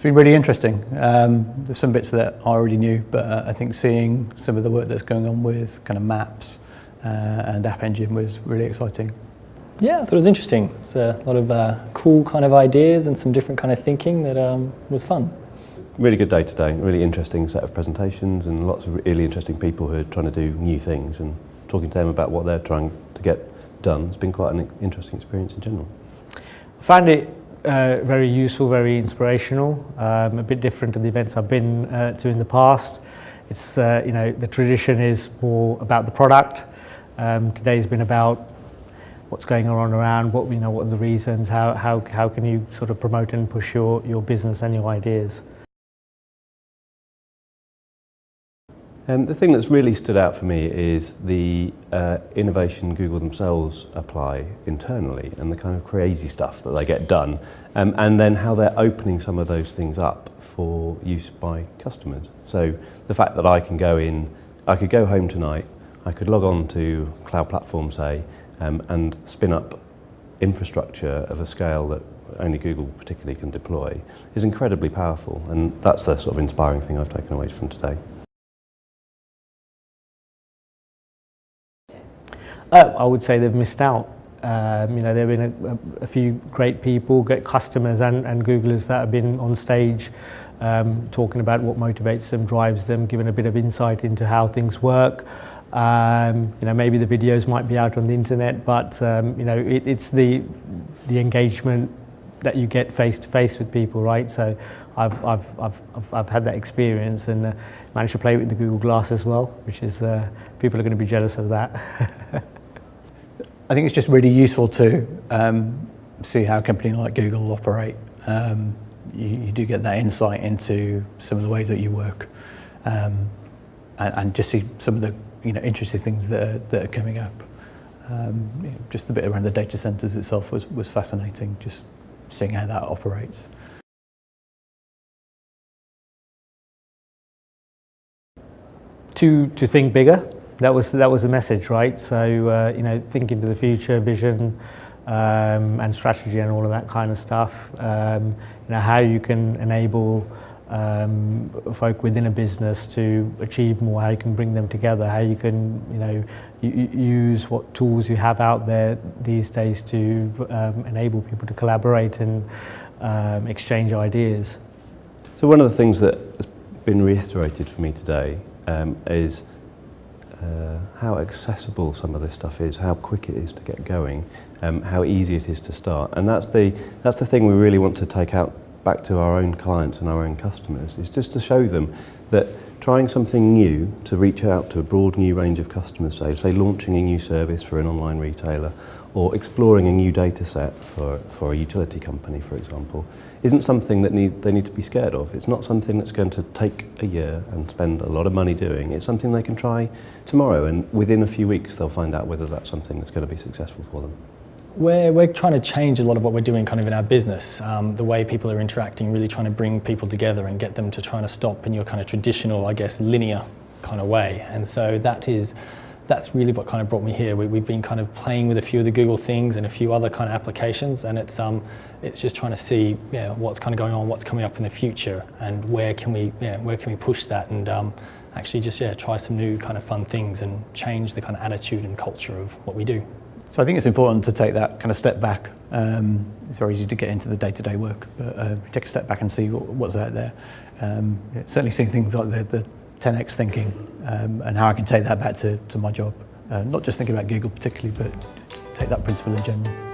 been really interesting. There's some bits that I already knew, but I think seeing some of the work that's going on with kind of maps and App Engine was really exciting. Yeah, I thought it was interesting. It's a lot of cool kind of ideas and some different kind of thinking that was fun. Really good day today, really interesting set of presentations and lots of really interesting people who are trying to do new things, and talking to them about what they're trying to get done. It's been quite an interesting experience in general. I found it very useful, very inspirational, a bit different to the events I've been to in the past. It's, you know, the tradition is more about the product. Today's been about what's going on around, what are the reasons, how can you sort of promote and push your business and your ideas. The thing that's really stood out for me is the innovation Google themselves apply internally and the kind of crazy stuff that they get done, and then how they're opening some of those things up for use by customers. So the fact that I can go in, I could go home tonight, I could log on to Cloud Platform, say, and spin up infrastructure of a scale that only Google particularly can deploy, is incredibly powerful, and that's the sort of inspiring thing I've taken away from today. I would say they've missed out. You know, there have been a few great people, great customers and Googlers that have been on stage talking about what motivates them, drives them, giving a bit of insight into how things work. You know, maybe the videos might be out on the internet, but you know, it's the engagement that you get face to face with people, right? So I've had that experience and managed to play with the Google Glass as well, which is people are going to be jealous of that. I think it's just really useful to see how a company like Google operate. You do get that insight into some of the ways that you work, and just see some of the interesting things that are coming up. Just the bit around the data centers itself was fascinating. Just seeing how that operates. To think bigger. That was the message, right? So you know, think into the future, vision and strategy and all of that kind of stuff. You know, how you can enable folk within a business to achieve more, how you can bring them together, how you can use what tools you have out there these days to enable people to collaborate and exchange ideas. So one of the things that has been reiterated for me today is how accessible some of this stuff is, how quick it is to get going, how easy it is to start, and that's the thing we really want to take out back to our own clients and our own customers, is just to show them that trying something new to reach out to a broad new range of customers, say launching a new service for an online retailer, or exploring a new data set for a utility company, for example, isn't something that they need to be scared of. It's not something that's going to take a year and spend a lot of money doing. It's something they can try tomorrow, and within a few weeks they'll find out whether that's something that's going to be successful for them. We're trying to change a lot of what we're doing kind of in our business, the way people are interacting, really trying to bring people together and get them to trying to stop in your kind of traditional, I guess, linear kind of way. And so that's really what kind of brought me here. We've been kind of playing with a few of the Google things and a few other kind of applications, and it's just trying to see what's kind of going on, what's coming up in the future, and where can we push that and actually just try some new kind of fun things and change the kind of attitude and culture of what we do. So I think it's important to take that kind of step back. It's very easy to get into the day-to-day work, but take a step back and see what's out there. Certainly seeing things like the 10x thinking and how I can take that back to my job. Not just thinking about Google particularly, but take that principle in general.